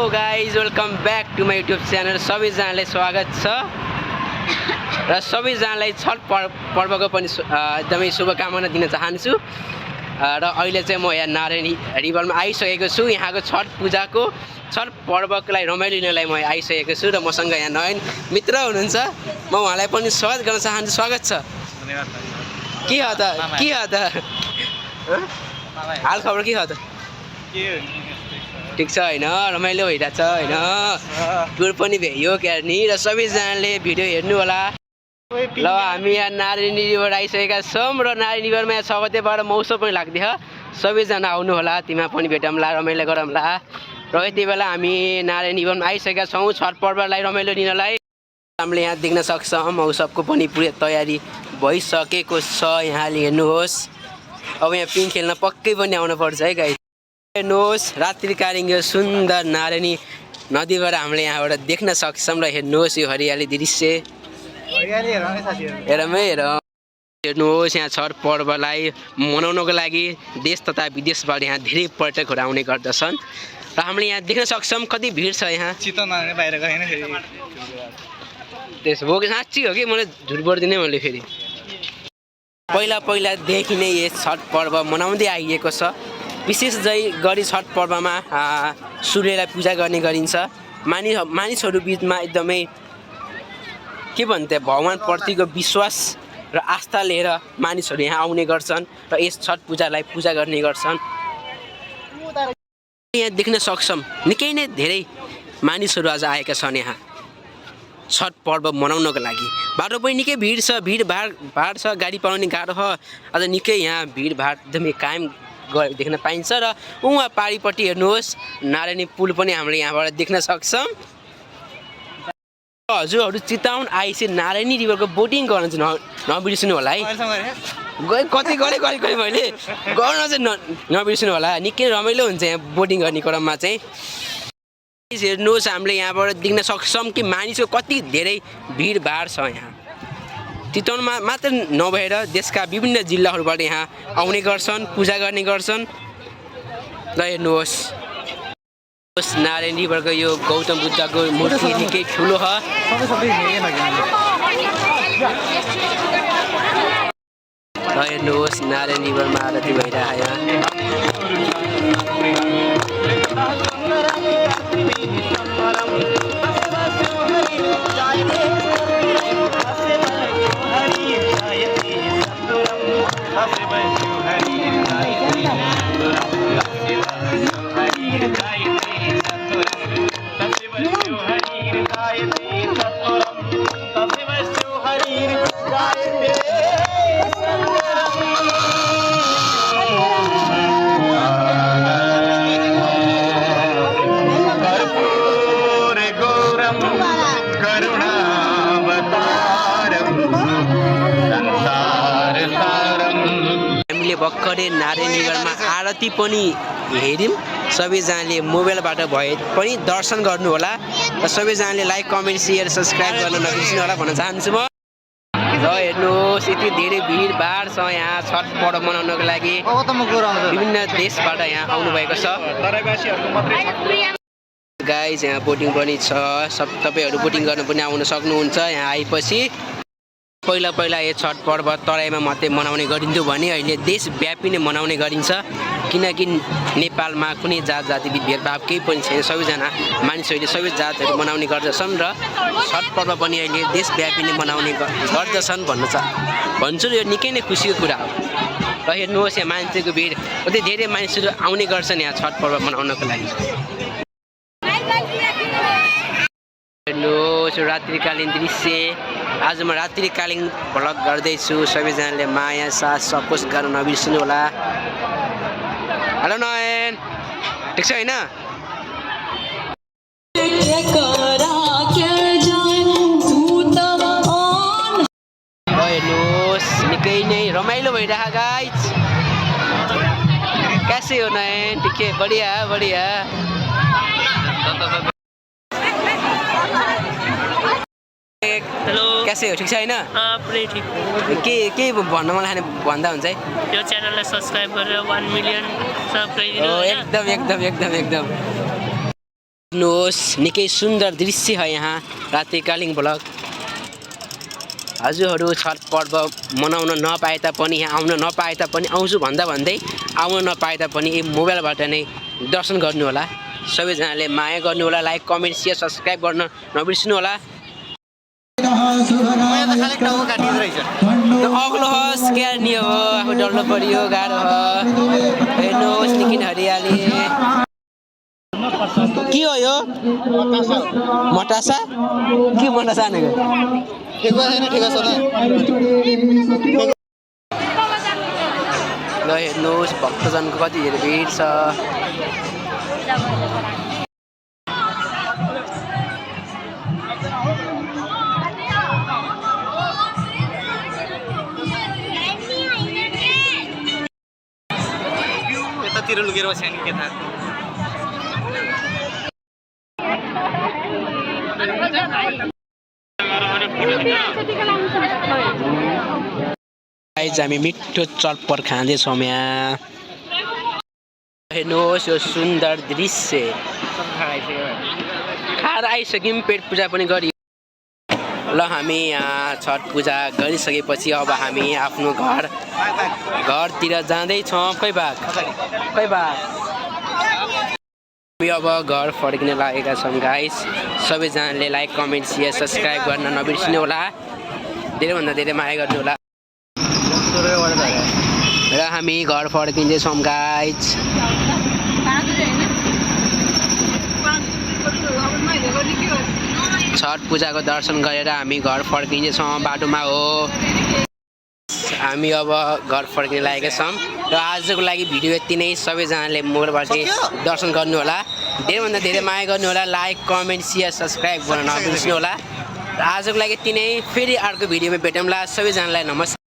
Guys welcome back to my YouTube channel. सबैजनालाई स्वागत छ र सबैजनालाई छठ पर्वको पनि एकदमै शुभकामना दिन चाहन्छु। र अहिले चाहिँ म यहाँ नारायणी रिभरमा आइसकेको छु। यहाँको छठ पूजाको छठ पर्वकोलाई रमाइलो लिनलाई म आइसकेको छु र मसँग यहाँ नयन मित्र हुनुहुन्छ। म उहाँलाई पनि स्वागत गर्न चाहन्छु। स्वागत छ। के हो त हाल खबर के हो त? ठिक छ होइन? रमाइलो भइरहेछ होइन? टुर पनि भ्याइयो क्या नि र सबैजनाले भिडियो हेर्नु होला। ल हामी यहाँ नारायणी रिभर आइसकेका छौँ र नारायणी रिभरमा यहाँ 6 गतेबाट मौसम पनि लाग्दैछ। सबैजना आउनु होला, तिमीमा पनि भेटौँला, रमाइलो गरौँला। र यति बेला हामी नारायणी रिभरमा आइसकेका छौँ छठ पर्वलाई रमाइलो लिनलाई। हामीले यहाँ देख्न सक्छौँ मौसमको पनि पुरै तयारी भइसकेको छ। यहाँले हेर्नुहोस्, अब यहाँ पिङ खेल्न पक्कै पनि आउनुपर्छ है गाइस। हेर्नुहोस् रात्रिकालीन यो सुन्दर नारायणी नदीबाट हामीले यहाँबाट देख्न सक्छौँ र हेर्नुहोस् यो हरियाली दृश्य। हेर्नुहोस् यहाँ छठ पर्वलाई मनाउनको लागि देश तथा विदेशबाट यहाँ धेरै पर्यटकहरू आउने गर्दछन् र हामीले यहाँ देख्न सक्छौँ कति भिड छ यहाँ। त्यस हो कि साँच्ची हो कि मैले झुट बोल्दिनँ। मैले फेरि पहिलादेखि नै यस छठ पर्व मनाउँदै आइएको छ। विशेष गरी छठ पर्वमा सूर्यलाई पूजा गर्ने गरिन्छ। मानिसहरू बिचमा एकदमै के भन्छ भगवानप्रतिको विश्वास र आस्था लिएर मानिसहरू यहाँ आउने गर्छन् र यस छठ पूजालाई पूजा गर्ने गर्छन्। यहाँ देख्न सक्छौँ निकै नै धेरै मानिसहरू आज आएका छन् यहाँ छठ पर्व मनाउनको लागि। बाटो पनि निकै भिड छ, भिडभाड छ, गाडी पाउने गाह्रो छ। आज निकै यहाँ भिडभाड एकदमै कायम देख्न पाइन्छ। र उहाँ पारिपट्टि हेर्नुहोस् नारायणी पुल पनि हामीले यहाँबाट देख्न सक्छौँ। हजुरहरू चिताउन आएपछि नारायणी रिभरको बोटिङ गर्न चाहिँ नबिर्सिनु होला है। कति गरेँ मैले गर्न चाहिँ नबिर्सिनु होला। निकै रमाइलो हुन्छ यहाँ बोटिङ गर्ने क्रममा चाहिँ। हेर्नुहोस् हामीले यहाँबाट देख्न सक्छौँ कि मानिसको कति धेरै भिडभाड छ यहाँ। चितवनमा मात्र नभएर देशका विभिन्न जिल्लाहरूबाट यहाँ आउने गर्छन्, पूजा गर्ने गर्छन्। र हेर्नुहोस् नारायणी रिभरको यो गौतम बुद्धको मूर्ति निकै ठुलो छ। र हेर्नुहोस् नारायणी रिभरमा आरती भइरहेको भर्खरै नारायणी रिभरमा आरती पनि हेऱ्यौँ। सबैजनाले मोबाइलबाट भए पनि दर्शन गर्नु होला र सबैजनाले लाइक कमेन्ट सेयर सब्सक्राइब गर्न नबिर्सिनु होला भन्न चाहन्छु म। र हेर्नुहोस् यति धेरै भिडभाड छ यहाँ छठ पर्व मनाउनको लागि। विभिन्न देशबाट यहाँ आउनुभएको छ गाइज। यहाँ बोटिङ पनि छ, तपाईँहरू बोटिङ गर्न पनि आउन सक्नुहुन्छ यहाँ आएपछि। पहिला यो छठ पर्व तराईमा मात्रै मनाउने गरिन्थ्यो भने अहिले देशव्यापी नै मनाउने गरिन्छ। किनकि नेपालमा कुनै जाति भेदभाव केही पनि छैन। सबैजना मानिसहरूले सबै जातहरू मनाउने गर्दछन् र छठ पर्व पनि अहिले देशव्यापी नै मनाउने गर्दछन् भन्छु। यो निकै नै खुसीको कुरा हो। र हेर्नुहोस् यहाँ मान्छेको भिड कति धेरै मानिसहरू आउने गर्छन् यहाँ छठ पर्व मनाउनको लागि। हेर्नुहोस् रात्रिकालीन दृश्य। आज म रात्रिकालीन भ्लग गर्दैछु। सबैजनाले माया साथ सपोज गर्न नबिर्सिनु होला। हेलो नयन, ठिक छ होइन? हेर्नुहोस् निकै नै रमाइलो भइरहेको गाइज। कैसे हो नयन? ठिक है, बढिया बढिया। हेलो कैसे हो? ठिक छ होइन? पुरै ठिक। के भन्न मन लाग्ने भन्दा हुन्छ है। यो च्यानललाई सब्स्क्राइब गरेर 1 मिलियन सब्स्क्राइब दिनु। एकदम हेर्नुहोस् निकै सुन्दर दृश्य है यहाँ रात्रिकालीन ब्लग। हजुरहरू छठ पर्व मनाउन नपाए तापनि यहाँ आउन नपाए तापनि आउँछु भन्दै आउन नपाए तापनि यही मोबाइलबाट नै दर्शन गर्नुहोला। सबैजनाले माया गर्नुहोला, लाइक कमेन्ट सेयर सब्सक्राइब गर्न नबिर्सिनुहोला। अग्लो होस् क्या नि हो आफू डल्लो परियो गाह्रो हो। हेर्नुहोस् निकै हरियाली के हो यो मटासा के मटासा भनेको ल हेर्नुहोस् भक्तजनको कति धेरै भिड छ। यतातिर लुकेर बस्यो नि के थाहा। हामी मिठो चटपट खाँदैछौँ यहाँ। हेर्नुहोस् यो सुन्दर दृश्य खाएर आइसक्यौँ, पेट पूजा पनि गरियो। ल हामी यहाँ छठ पूजा गरिसकेपछि अब हामी आफ्नो घरतिर जाँदैछौँ। खै भाग हामी अब घर फर्किन लागेका छौँ गाइस। सबैजनाले लाइक कमेन्ट सेयर सब्सक्राइब गर्न नबिर्सिनु होला, धेरैभन्दा धेरै माया गर्नु होला। र हामी घर फर्किँदैछौँ गाइस। छठ पूजाको दर्शन गरेर हामी घर फर्किँदैछौँ, बाटोमा हो हामी अब घर फर्किन लागेका छौँ। र आजको लागि भिडियो यति नै। सबैजनाले मोबाइलबाट दर्शन गर्नु होला, धेरैभन्दा धेरै माया गर्नु होला, लाइक कमेन्ट सेयर सब्सक्राइब गर्न नबिर्सिनु होला। र आजको लागि यति नै। फेरि अर्को भिडियोमा भेटौँला। सबैजनालाई नमस्कार।